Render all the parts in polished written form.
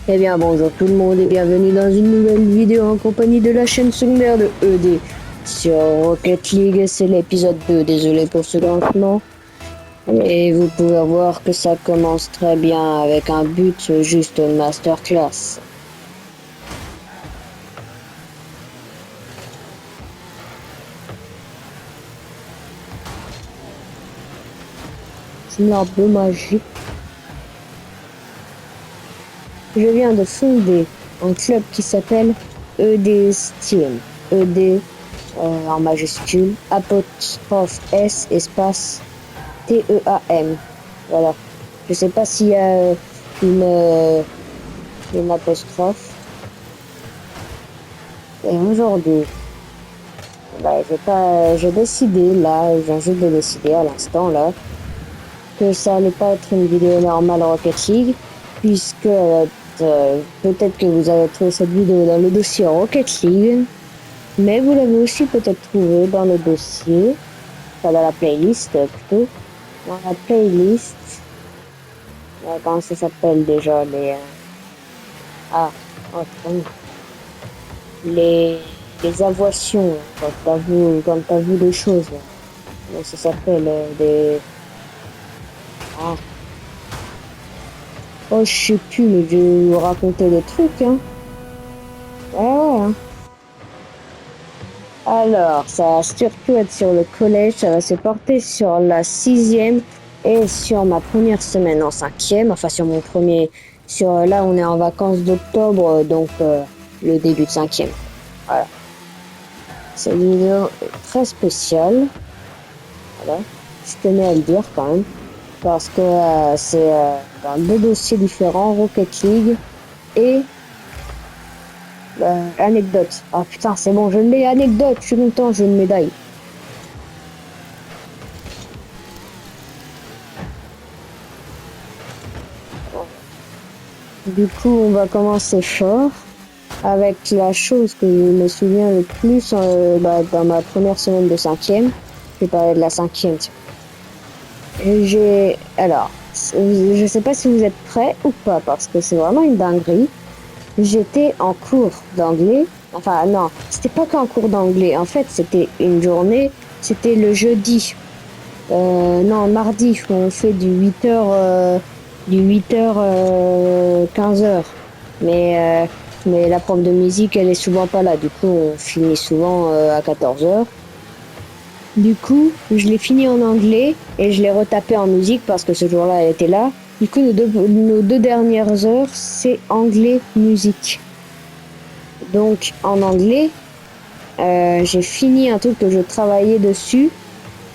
Eh bien bonjour tout le monde et bienvenue dans une nouvelle vidéo en compagnie de la chaîne secondaire de ED sur Rocket League. C'est l'épisode 2, désolé pour ce lancement. Et vous pouvez voir que ça commence très bien avec un but, juste une masterclass. C'est une arbre magique. Je viens de fonder un club qui s'appelle ED Team. ED en majuscule, apostrophe S, espace TEAM. Voilà. Je sais pas s'il y a une apostrophe. Et aujourd'hui, j'ai décidé, là, je viens juste de décider à l'instant, là, que ça allait pas être une vidéo normale Rocket League, puisque peut-être que vous avez trouvé cette vidéo dans le dossier Rocket League, mais vous l'avez aussi peut-être trouvé dans le dossier, enfin dans la playlist plutôt, dans la playlist, comment ça s'appelle déjà, ah, oh, les avoitions, quand t'as vu les choses, comment ça s'appelle, ah, oh, je sais plus, mais je vais vous raconter des trucs, hein. Ouais, hein. Alors, ça va surtout être sur le collège, ça va se porter sur la 6e et sur ma première semaine en 5e, enfin sur mon premier, là on est en vacances d'octobre, donc le début de 5e. Voilà. Cette vidéo est très spéciale, voilà. Je tenais à le dire quand même, parce que c'est dans deux dossiers différents, Rocket League et anecdote. Ah putain, c'est bon, je l'ai, anecdote, je suis content, j'ai une médaille. Du coup, on va commencer fort avec la chose que je me souviens le plus dans ma première semaine de 5e. Je vais parler de la 5e. Alors, je sais pas si vous êtes prêts ou pas, parce que c'est vraiment une dinguerie. J'étais en cours d'anglais. Enfin, non, c'était pas qu'un cours d'anglais. En fait, c'était une journée, c'était le jeudi. Non, mardi, on fait du 8h, 15h. Mais la prof de musique, elle est souvent pas là. Du coup, on finit souvent à 14h. Du coup, je l'ai fini en anglais et je l'ai retapé en musique parce que ce jour-là, elle était là. Du coup, nos deux dernières heures, c'est anglais-musique. Donc, en anglais, j'ai fini un truc que je travaillais dessus.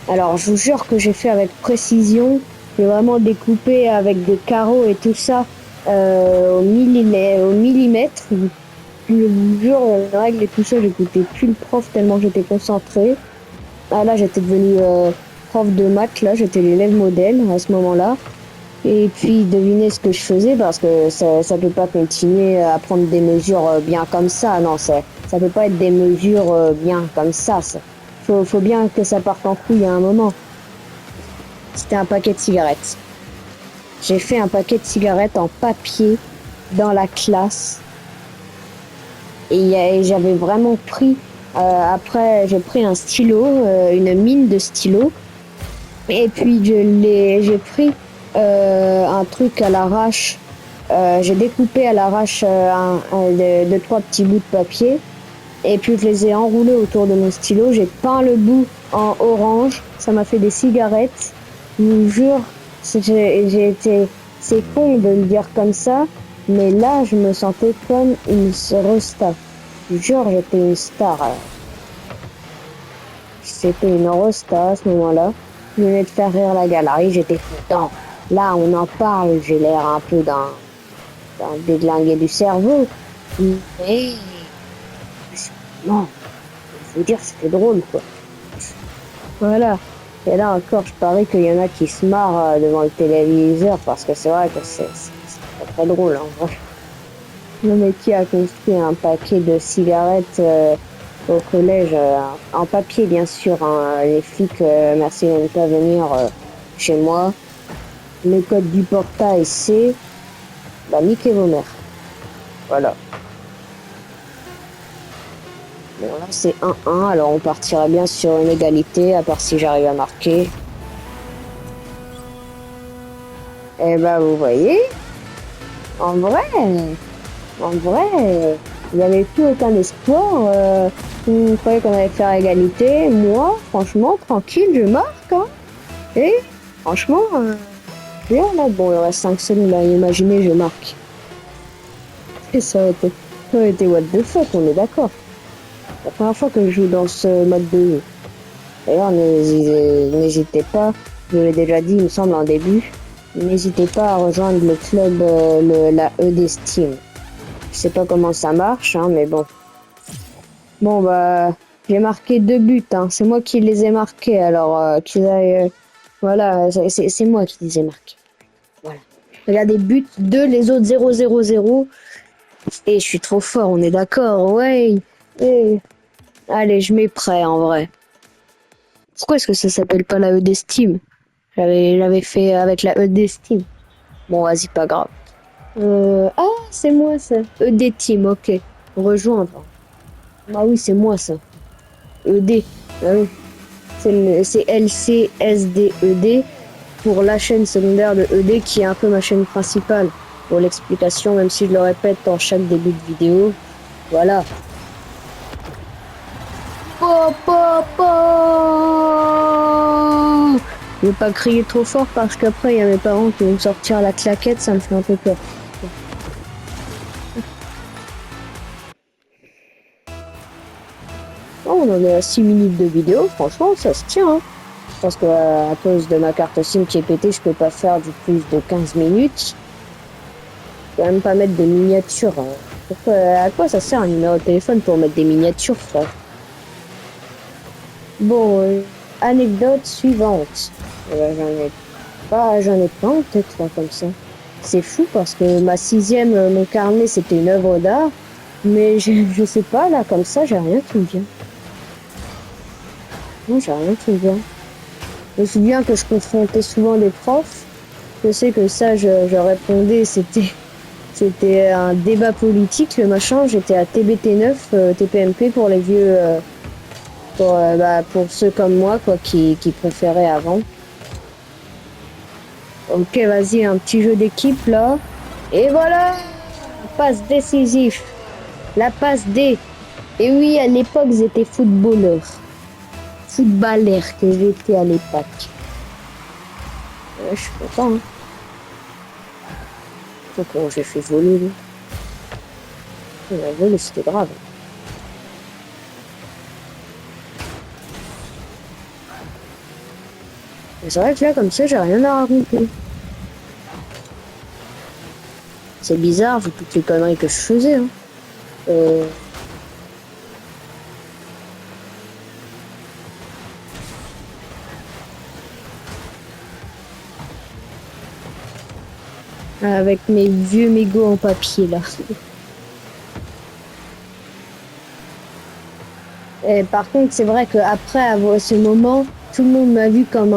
Alors, je vous jure que j'ai fait avec précision. J'ai vraiment découpé avec des carreaux et tout ça au millimètre. Je vous jure, les règles et tout ça, j'écoutais plus le prof tellement j'étais concentrée. Ah là, j'étais devenue prof de maths, là, j'étais l'élève modèle à ce moment-là. Et puis, devinez ce que je faisais parce que ça peut pas continuer à prendre des mesures bien comme ça. Non, ça peut pas être des mesures bien comme ça. Faut bien que ça parte en couille à un moment. C'était un paquet de cigarettes. J'ai fait un paquet de cigarettes en papier dans la classe. Et j'avais vraiment pris, après j'ai pris un stylo, une mine de stylo. Et puis j'ai pris un truc à l'arrache. J'ai découpé à l'arrache deux, trois petits bouts de papier. Et puis je les ai enroulés autour de mon stylo. J'ai peint le bout en orange. Ça m'a fait des cigarettes. Je vous jure, c'est con de le dire comme ça, mais là je me sentais comme une rosta. Je vous jure, j'étais une star. C'était une rosta à ce moment-là. Je venais de faire rire la galerie, j'étais content. Là, on en parle, j'ai l'air un peu d'un déglingué du cerveau. Mais non, je veux dire, c'était drôle, quoi. Voilà. Et là encore, je parie qu'il y en a qui se marrent devant le téléviseur parce que c'est vrai que c'est pas très drôle, en vrai. Le mec qui a construit un paquet de cigarettes au collège, en papier bien sûr, hein. Les flics, merci de ne pas venir chez moi. Le code du portail c'est, niquez vos mères. Voilà. Bon, là, c'est 1-1, alors on partirait bien sur une égalité, à part si j'arrive à marquer. Eh ben, vous voyez, en vrai, il n'y avait plus aucun espoir. On croyait qu'on allait faire égalité. Moi, franchement, tranquille, je marque. Hein. Et franchement, bien là. Bon, il reste 5 secondes à imaginer, je marque. Et ça aurait été what the fuck, on est d'accord. La première fois que je joue dans ce mode de jeu. D'ailleurs, n'hésitez pas, je l'ai déjà dit, il me semble, en début, n'hésitez pas à rejoindre le club, la ED Steam. Je sais pas comment ça marche, hein, mais bon. Bon, bah, j'ai marqué 2 buts, hein. C'est moi qui les ai marqués, alors qu'ils aillent... voilà, c'est moi qui les ai marqués. Voilà. Regardez, but 2, les autres 0-0-0. Et je suis trop fort, on est d'accord, ouais. Et... allez, je mets prêt, en vrai. Pourquoi est-ce que ça s'appelle pas la ED Steam? J'avais fait avec la ED Steam. Bon, vas-y, pas grave. Ah, c'est moi ça. ED Team, ok. Rejoindre. Bah oui, c'est moi ça. ED. Ah oui. C'est LCSDED pour la chaîne secondaire de ED qui est un peu ma chaîne principale. Pour l'explication, même si je le répète en chaque début de vidéo. Voilà. Je vais pas crier trop fort parce qu'après il y a mes parents qui vont me sortir la claquette, ça me fait un peu peur. Oh, on en est à 6 minutes de vidéo, franchement ça se tient. Hein. Parce que à cause de ma carte SIM qui est pétée, je peux pas faire du plus de 15 minutes. Je peux même pas mettre des miniatures. Hein. Pourquoi, à quoi ça sert un numéro de téléphone pour mettre des miniatures, frère? Bon, anecdote suivante. J'en ai pas en tête là comme ça. C'est fou parce que ma 6e, mon carnet c'était une œuvre d'art, mais je sais pas là comme ça, j'ai rien qui me vient. Non, j'ai rien qui me vient. Je me souviens que je confrontais souvent des profs. Je sais que ça, je répondais, c'était un débat politique, le machin. J'étais à TBT9, TPMP pour les vieux, pour ceux comme moi quoi, qui préféraient avant. Ok, vas-y, un petit jeu d'équipe là. Et voilà, passe décisif. La passe D. Et oui, à l'époque, j'étais footballeur. Footballeur que j'étais à l'époque. Ouais, je suis content. Hein. Donc, j'ai fait voler. Lui. La volée, c'était grave. C'est vrai que là, comme ça, j'ai rien à raconter. C'est bizarre, vu toutes les conneries que je faisais. Hein. Avec mes vieux mégots en papier, là. Et par contre, c'est vrai qu'après avoir ce moment, tout le monde m'a vu comme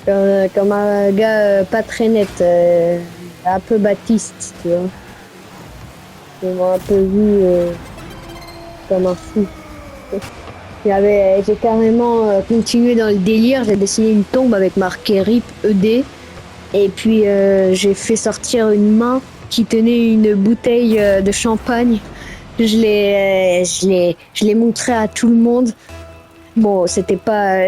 comme un gars pas très net, un peu Baptiste, tu vois. Ils m'ont un peu vu comme un fou. J'ai carrément continué dans le délire, j'ai dessiné une tombe avec marqué RIP ED, et puis j'ai fait sortir une main qui tenait une bouteille de champagne. Je l'ai montré à tout le monde. Bon, c'était pas...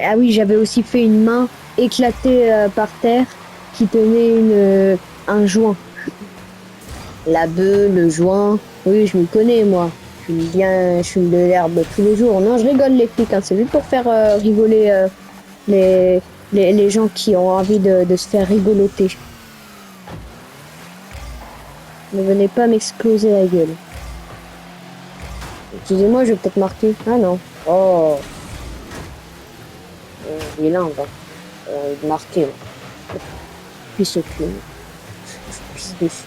ah oui, j'avais aussi fait une main éclatée par terre qui tenait un joint. La bœuf, le joint... Oui, je m'y connais, moi. Je fume de l'herbe tous les jours. Non, je rigole les flics, hein. C'est juste pour faire rigoler les gens qui ont envie de se faire rigoloter. Ne venez pas m'exploser la gueule. Excusez-moi, je vais peut-être marquer. Ah non. Oh. Vilain, va. Marquer. Puis ce cul. Pisse dessus.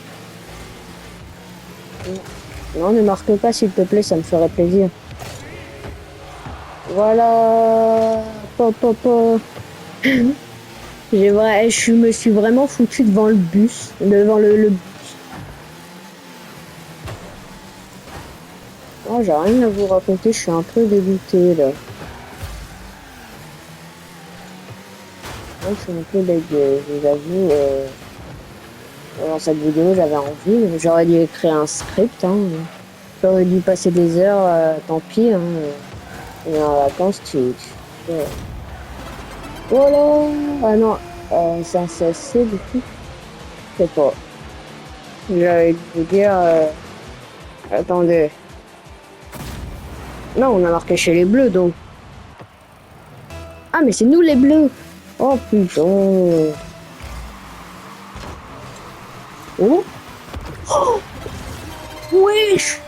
Non, ne marque pas s'il te plaît, ça me ferait plaisir. Voilà. Je me suis vraiment foutu devant le bus, devant le... Oh, j'ai rien à vous raconter, je suis un peu dégoûté là. Ouais, je suis un peu dégoûté, je vous avoue. Dans cette vidéo, j'avais envie, j'aurais dû écrire un script, hein. J'aurais dû passer des heures, tant pis, hein. Et en vacances, ouais. Oh là! Ah non, c'est un CSC du coup. Je sais pas. J'allais vous dire, attendez. Non, on a marqué chez les bleus donc. Ah, mais c'est nous les bleus! Oh putain! Oh! Oh! Wesh!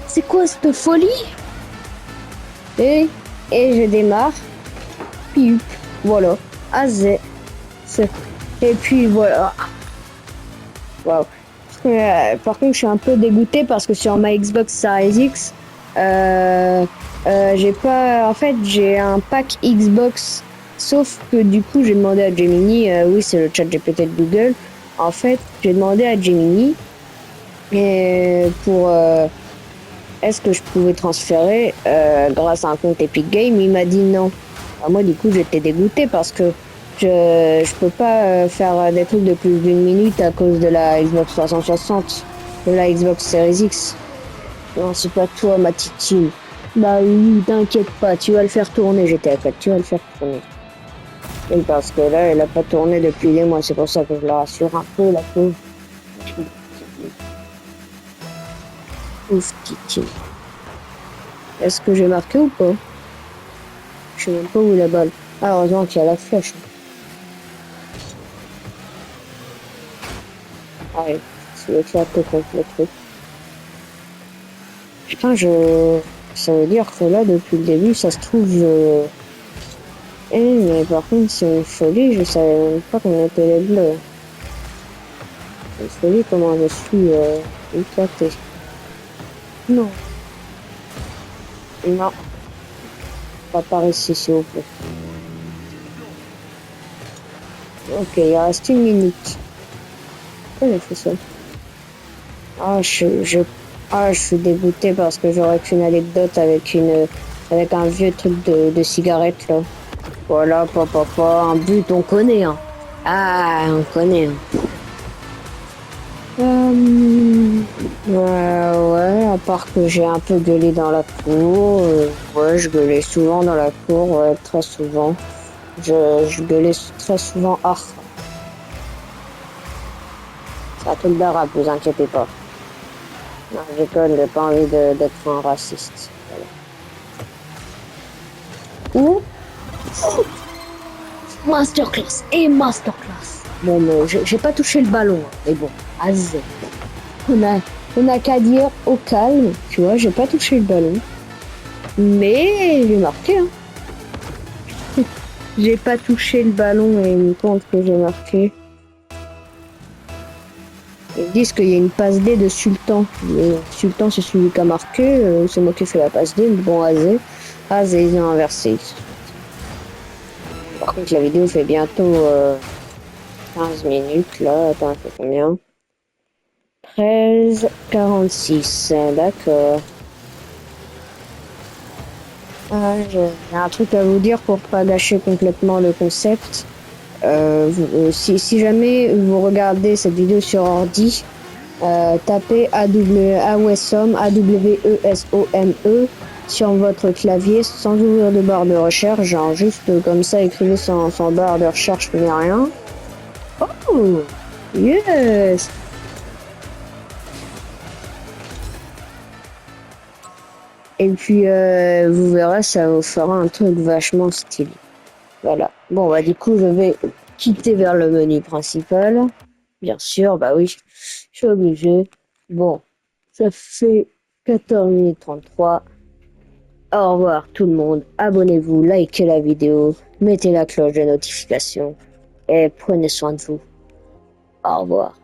C'est quoi cette folie? Et, et je démarre. Puis, voilà. Azé. Et puis voilà. Waouh. Par contre, je suis un peu dégoûté parce que sur ma Xbox Series X, j'ai pas. En fait, j'ai un pack Xbox. Sauf que du coup, j'ai demandé à Gemini. Oui, c'est le chat GPT de Google. En fait, j'ai demandé à Gemini pour est-ce que je pouvais transférer grâce à un compte Epic Game. Il m'a dit non. Alors moi, du coup, j'étais dégoûté parce que je peux pas faire des trucs de plus d'une minute à cause de la Xbox 360, de la Xbox Series X. Non, c'est pas toi, ma titine. Bah oui, t'inquiète pas, tu vas le faire tourner, j'étais à 4, tu vas le faire tourner. Et parce que là, elle a pas tourné depuis des mois, c'est pour ça que je la rassure un peu, la pauvre. Ouf, titine. Est-ce que j'ai marqué ou pas? Je sais même pas où est la balle. Ah, heureusement qu'il y a la flèche. Allez, c'est éclaté contre le truc. Putain, ça veut dire que là, depuis le début, ça se trouve, mais par contre, c'est une folie, je savais même pas qu'on était les bleus. C'est une folie comment je suis éclaté. Non. Non. Pas par ici, s'il vous plaît. Ok, il reste une minute. Pourquoi j'ai fait ça? Ah, je suis dégoûté parce que j'aurais qu'une anecdote avec un vieux truc de cigarette, là. Voilà, papa, un but, on connaît, hein. Ah, on connaît, hein. Ouais, à part que j'ai un peu gueulé dans la cour. Ouais, je gueulais souvent dans la cour, ouais, très souvent. Je gueulais très souvent. Ah, c'est un truc d'arabe, vous inquiétez pas. Non, je déconne, j'ai pas envie d'être un raciste. Voilà. Ou masterclass et masterclass. Bon, mais j'ai pas touché le ballon, hein, mais bon, azé. On a, on a qu'à dire au calme, tu vois, j'ai pas touché le ballon. Mais j'ai marqué, hein. J'ai pas touché le ballon et ils me compte que j'ai marqué. Ils disent qu'il y a une passe D de Sultan. Mais Sultan, c'est celui qui a marqué. C'est moi qui ai fait la passe D. Mais bon, Azé. Azé, ils ont inversé. Par contre, la vidéo fait bientôt 15 minutes. Là, attends, elle fait combien? 13h46. D'accord. J'ai un truc à vous dire pour pas gâcher complètement le concept. Si jamais vous regardez cette vidéo sur ordi, tapez AWESOME sur votre clavier sans ouvrir de barre de recherche, genre juste comme ça, écrivez sans barre de recherche ni rien. Oh, yes! Et puis vous verrez, ça vous fera un truc vachement stylé. Voilà. Bon, bah du coup, je vais quitter vers le menu principal. Bien sûr, bah oui, je suis obligé. Bon, ça fait 14 minutes 33. Au revoir tout le monde. Abonnez-vous, likez la vidéo, mettez la cloche de notification et prenez soin de vous. Au revoir.